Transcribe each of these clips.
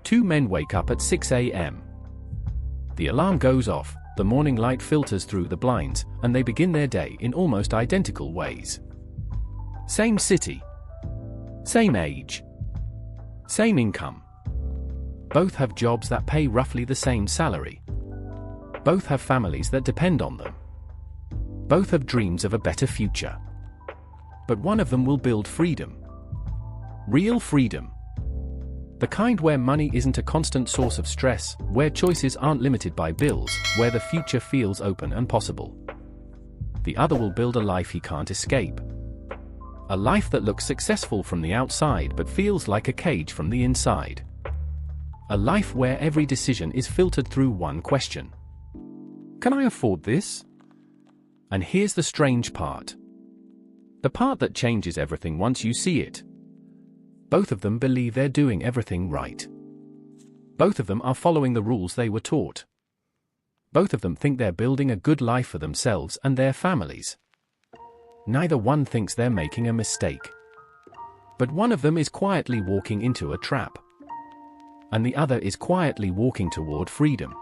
Two men wake up at 6 a.m. The alarm goes off, the morning light filters through the blinds, and they begin their day in almost identical ways. Same city. Same age. Same income. Both have jobs that pay roughly the same salary. Both have families that depend on them. Both have dreams of a better future. But one of them will build freedom. Real freedom. The kind where money isn't a constant source of stress, where choices aren't limited by bills, where the future feels open and possible. The other will build a life he can't escape. A life that looks successful from the outside but feels like a cage from the inside. A life where every decision is filtered through one question. Can I afford this? And here's the strange part. The part that changes everything once you see it. Both of them believe they're doing everything right. Both of them are following the rules they were taught. Both of them think they're building a good life for themselves and their families. Neither one thinks they're making a mistake. But one of them is quietly walking into a trap. And the other is quietly walking toward freedom.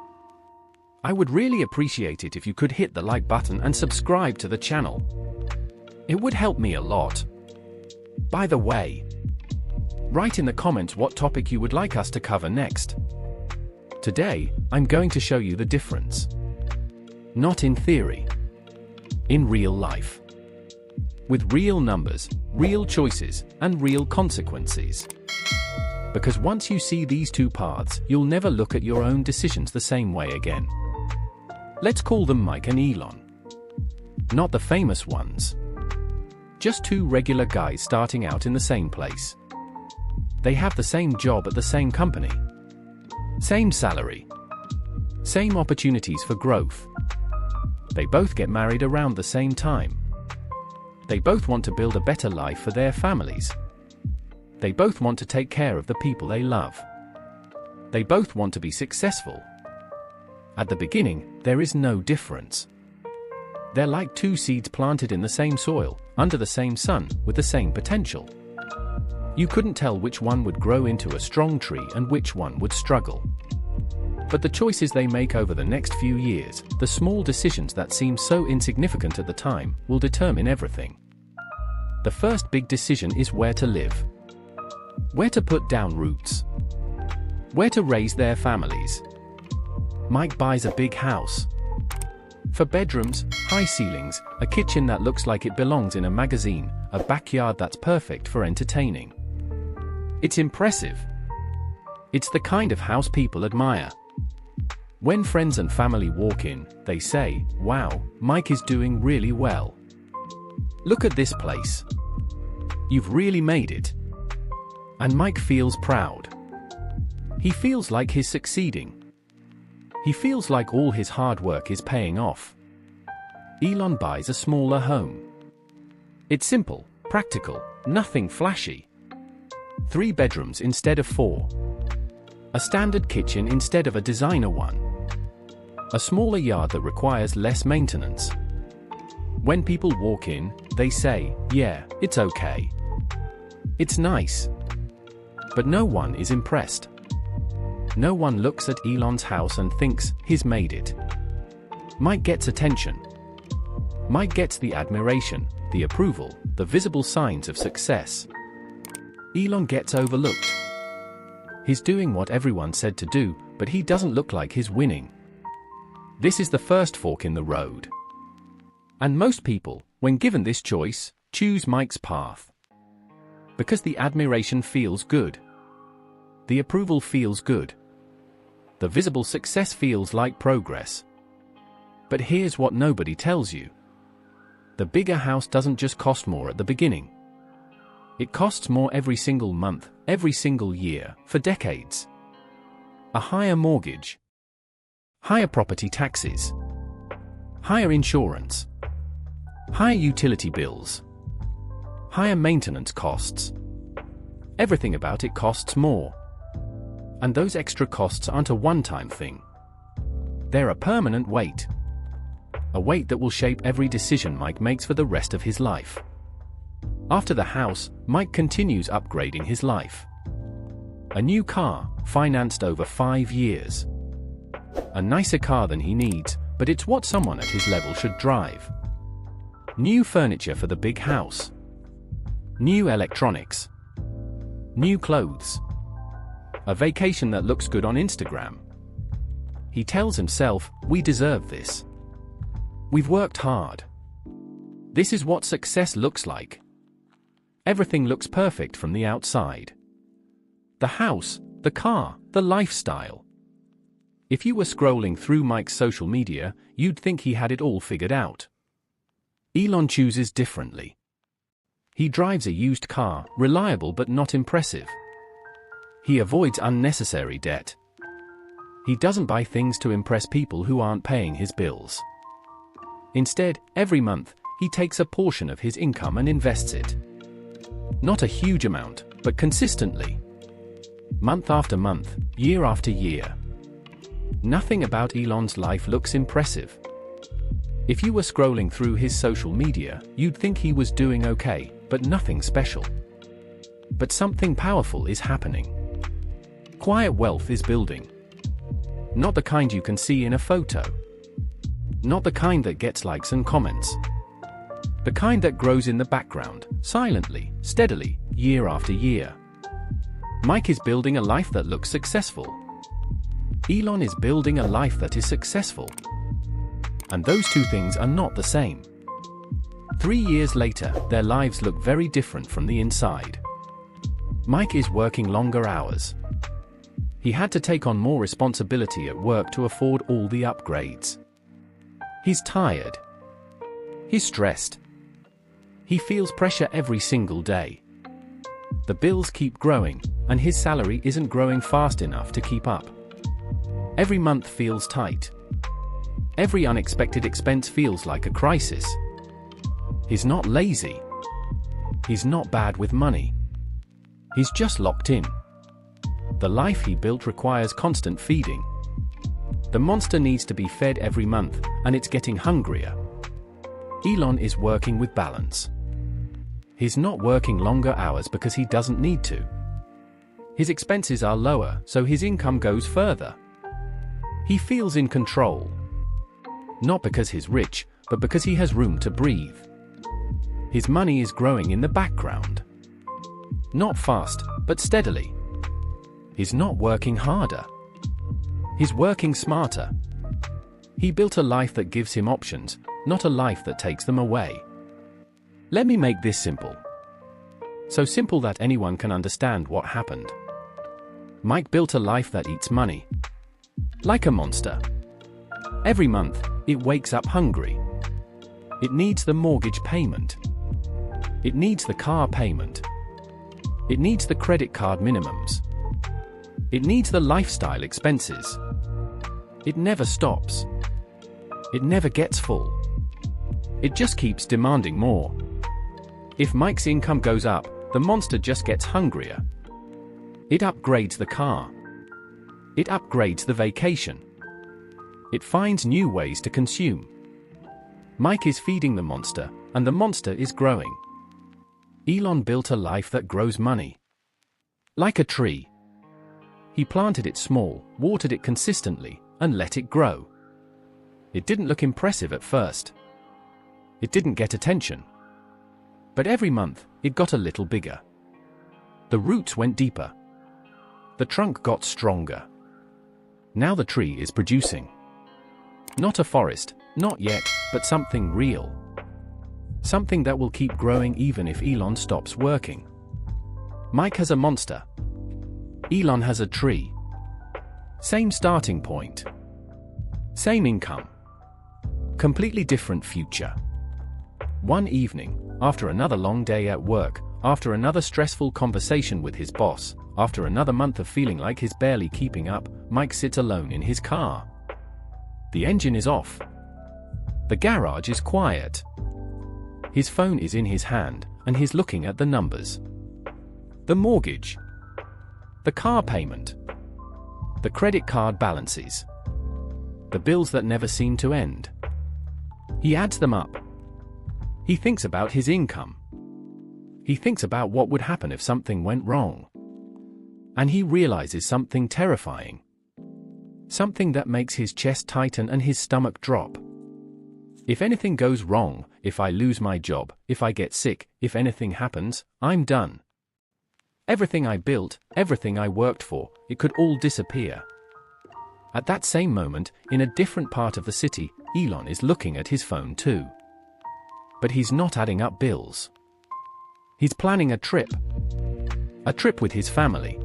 I would really appreciate it if you could hit the like button and subscribe to the channel. It would help me a lot. By the way, write in the comments what topic you would like us to cover next. Today, I'm going to show you the difference. Not in theory. In real life. With real numbers, real choices, and real consequences. Because once you see these two paths, you'll never look at your own decisions the same way again. Let's call them Mike and Elon. Not the famous ones. Just two regular guys starting out in the same place. They have the same job at the same company. Same salary. Same opportunities for growth. They both get married around the same time. They both want to build a better life for their families. They both want to take care of the people they love. They both want to be successful. At the beginning, there is no difference. They're like two seeds planted in the same soil, under the same sun, with the same potential. You couldn't tell which one would grow into a strong tree and which one would struggle. But the choices they make over the next few years, the small decisions that seem so insignificant at the time, will determine everything. The first big decision is where to live. Where to put down roots. Where to raise their families. Mike buys a big house. For bedrooms, high ceilings, a kitchen that looks like it belongs in a magazine, a backyard that's perfect for entertaining. It's impressive. It's the kind of house people admire. When friends and family walk in, they say, "Wow, Mike is doing really well. Look at this place. You've really made it." And Mike feels proud. He feels like he's succeeding. He feels like all his hard work is paying off. Elon buys a smaller home. It's simple, practical, nothing flashy. 3 bedrooms instead of 4. A standard kitchen instead of a designer one. A smaller yard that requires less maintenance. When people walk in, they say, "Yeah, it's okay. It's nice." But no one is impressed. No one looks at Elon's house and thinks, he's made it. Mike gets attention. Mike gets the admiration, the approval, the visible signs of success. Elon gets overlooked. He's doing what everyone said to do, but he doesn't look like he's winning. This is the first fork in the road. And most people, when given this choice, choose Mike's path. Because the admiration feels good. The approval feels good. The visible success feels like progress. But here's what nobody tells you. The bigger house doesn't just cost more at the beginning. It costs more every single month, every single year, for decades. A higher mortgage. Higher property taxes. Higher insurance. Higher utility bills. Higher maintenance costs. Everything about it costs more. And those extra costs aren't a one-time thing. They're a permanent weight. A weight that will shape every decision Mike makes for the rest of his life. After the house, Mike continues upgrading his life. A new car, financed over 5 years. A nicer car than he needs, but it's what someone at his level should drive. New furniture for the big house. New electronics. New clothes. A vacation that looks good on Instagram. He tells himself, we deserve this. We've worked hard. This is what success looks like. Everything looks perfect from the outside. The house, the car, the lifestyle. If you were scrolling through Mike's social media, you'd think he had it all figured out. Elon chooses differently. He drives a used car, reliable but not impressive. He avoids unnecessary debt. He doesn't buy things to impress people who aren't paying his bills. Instead, every month, he takes a portion of his income and invests it. Not a huge amount, but consistently. Month after month, year after year. Nothing about Elon's life looks impressive. If you were scrolling through his social media, you'd think he was doing okay, but nothing special. But something powerful is happening. Quiet wealth is building. Not the kind you can see in a photo. Not the kind that gets likes and comments. The kind that grows in the background, silently, steadily, year after year. Mike is building a life that looks successful. Elon is building a life that is successful. And those two things are not the same. 3 years later, their lives look very different from the inside. Mike is working longer hours. He had to take on more responsibility at work to afford all the upgrades. He's tired. He's stressed. He feels pressure every single day. The bills keep growing, and his salary isn't growing fast enough to keep up. Every month feels tight. Every unexpected expense feels like a crisis. He's not lazy. He's not bad with money. He's just locked in. The life he built requires constant feeding. The monster needs to be fed every month, and it's getting hungrier. Elon is working with balance. He's not working longer hours because he doesn't need to. His expenses are lower, so his income goes further. He feels in control. Not because he's rich, but because he has room to breathe. His money is growing in the background. Not fast, but steadily. He's not working harder. He's working smarter. He built a life that gives him options, not a life that takes them away. Let me make this simple. So simple that anyone can understand what happened. Mike built a life that eats money. Like a monster. Every month, it wakes up hungry. It needs the mortgage payment. It needs the car payment. It needs the credit card minimums. It needs the lifestyle expenses. It never stops. It never gets full. It just keeps demanding more. If Mike's income goes up, the monster just gets hungrier. It upgrades the car. It upgrades the vacation. It finds new ways to consume. Mike is feeding the monster, and the monster is growing. Elon built a life that grows money. Like a tree. He planted it small, watered it consistently, and let it grow. It didn't look impressive at first. It didn't get attention. But every month, it got a little bigger. The roots went deeper. The trunk got stronger. Now the tree is producing. Not a forest, not yet, but something real. Something that will keep growing even if Elon stops working. Mike has a monster. Elon has a tree. Same starting point. Same income. Completely different future. One evening, after another long day at work, after another stressful conversation with his boss, after another month of feeling like he's barely keeping up, Mike sits alone in his car. The engine is off. The garage is quiet. His phone is in his hand, and he's looking at the numbers. The mortgage. The car payment. The credit card balances. The bills that never seem to end. He adds them up. He thinks about his income. He thinks about what would happen if something went wrong. And he realizes something terrifying. Something that makes his chest tighten and his stomach drop. If anything goes wrong, if I lose my job, if I get sick, if anything happens, I'm done. Everything I built, everything I worked for, it could all disappear. At that same moment, in a different part of the city, Elon is looking at his phone too. But he's not adding up bills. He's planning a trip. A trip with his family.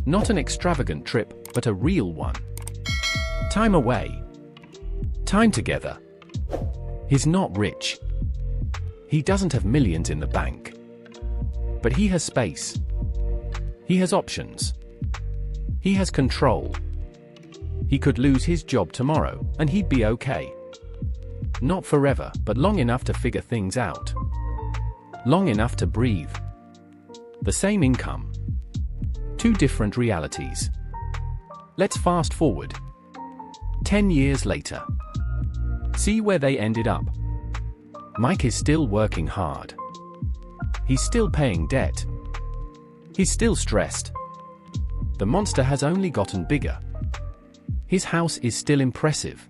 Not an extravagant trip, but a real one. Time away. Time together. He's not rich. He doesn't have millions in the bank. But he has space. He has options. He has control. He could lose his job tomorrow, and he'd be okay. Not forever, but long enough to figure things out. Long enough to breathe. The same income. Two different realities. Let's fast forward. 10 years later. See where they ended up. Mike is still working hard. He's still paying debt. He's still stressed. The monster has only gotten bigger. His house is still impressive.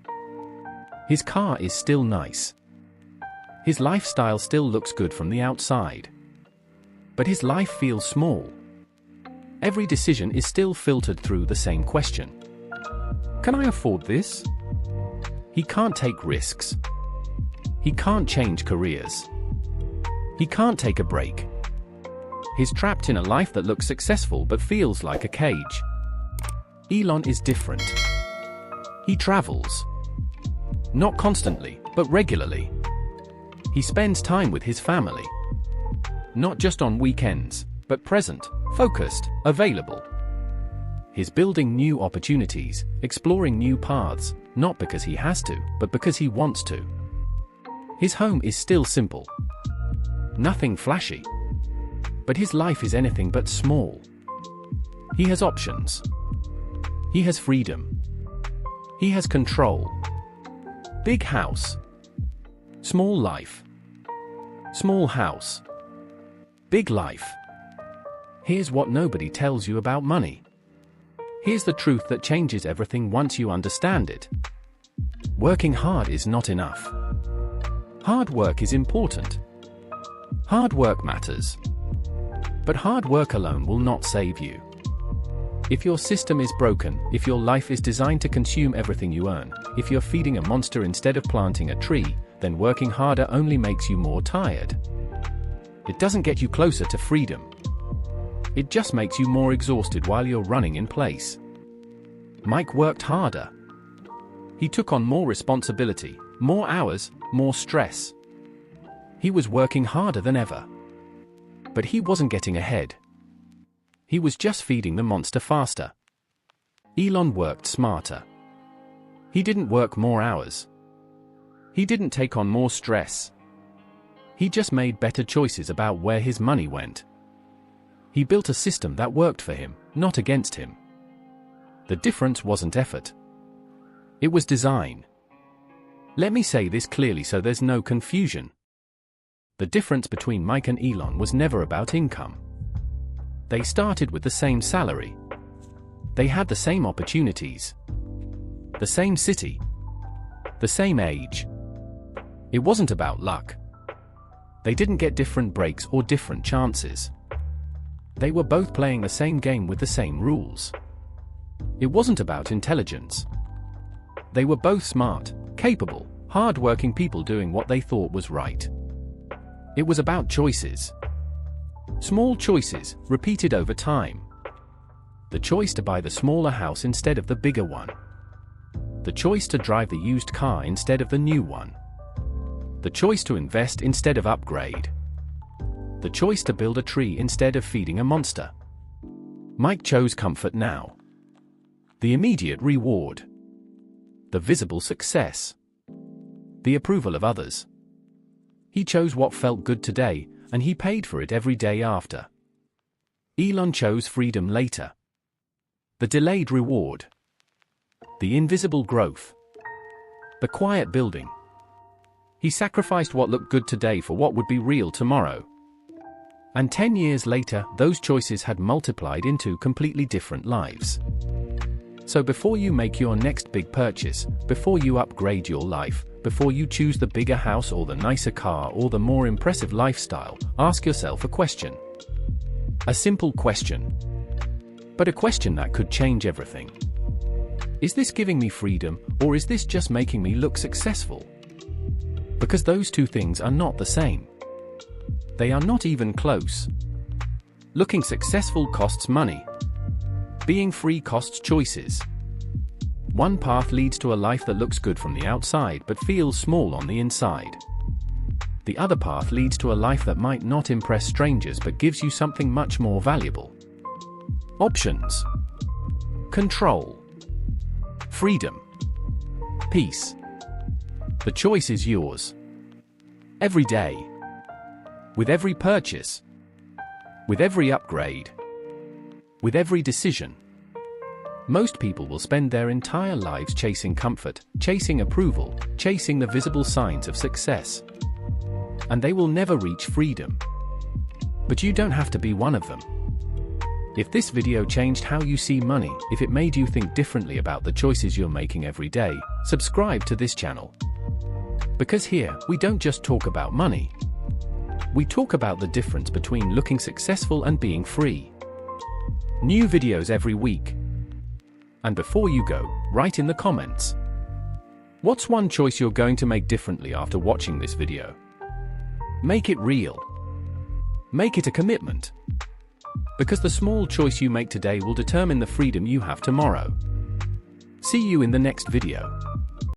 His car is still nice. His lifestyle still looks good from the outside. But his life feels small. Every decision is still filtered through the same question. Can I afford this? He can't take risks. He can't change careers. He can't take a break. He's trapped in a life that looks successful but feels like a cage. Elon is different. He travels. Not constantly, but regularly. He spends time with his family. Not just on weekends, but present, focused, available. He's building new opportunities, exploring new paths, not because he has to, but because he wants to. His home is still simple. Nothing flashy. But his life is anything but small. He has options. He has freedom. He has control. Big house. Small life. Small house. Big life. Here's what nobody tells you about money. Here's the truth that changes everything once you understand it. Working hard is not enough. Hard work is important. Hard work matters. But hard work alone will not save you. If your system is broken, if your life is designed to consume everything you earn, if you're feeding a monster instead of planting a tree, then working harder only makes you more tired. It doesn't get you closer to freedom. It just makes you more exhausted while you're running in place. Mike worked harder. He took on more responsibility, more hours, more stress. He was working harder than ever. But he wasn't getting ahead. He was just feeding the monster faster. Elon worked smarter. He didn't work more hours. He didn't take on more stress. He just made better choices about where his money went. He built a system that worked for him, not against him. The difference wasn't effort. It was design. Let me say this clearly so there's no confusion. The difference between Mike and Elon was never about income. They started with the same salary. They had the same opportunities. The same city. The same age. It wasn't about luck. They didn't get different breaks or different chances. They were both playing the same game with the same rules. It wasn't about intelligence. They were both smart, capable, hard-working people doing what they thought was right. It was about choices. Small choices, repeated over time. The choice to buy the smaller house instead of the bigger one. The choice to drive the used car instead of the new one. The choice to invest instead of upgrade. The choice to build a tree instead of feeding a monster. Mike chose comfort now. The immediate reward. The visible success. The approval of others. He chose what felt good today, and he paid for it every day after. Elon chose freedom later. The delayed reward. The invisible growth. The quiet building. He sacrificed what looked good today for what would be real tomorrow. And 10 years later, those choices had multiplied into completely different lives. So before you make your next big purchase, before you upgrade your life, before you choose the bigger house or the nicer car or the more impressive lifestyle, ask yourself a question. A simple question. But a question that could change everything. Is this giving me freedom, or is this just making me look successful? Because those two things are not the same. They are not even close. Looking successful costs money. Being free costs choices. One path leads to a life that looks good from the outside but feels small on the inside. The other path leads to a life that might not impress strangers but gives you something much more valuable. Options. Control. Freedom. Peace. The choice is yours. Every day. With every purchase. With every upgrade. With every decision. Most people will spend their entire lives chasing comfort, chasing approval, chasing the visible signs of success. And they will never reach freedom. But you don't have to be one of them. If this video changed how you see money, if it made you think differently about the choices you're making every day, subscribe to this channel. Because here, we don't just talk about money. We talk about the difference between looking successful and being free. New videos every week. And before you go, write in the comments. What's one choice you're going to make differently after watching this video? Make it real. Make it a commitment. Because the small choice you make today will determine the freedom you have tomorrow. See you in the next video.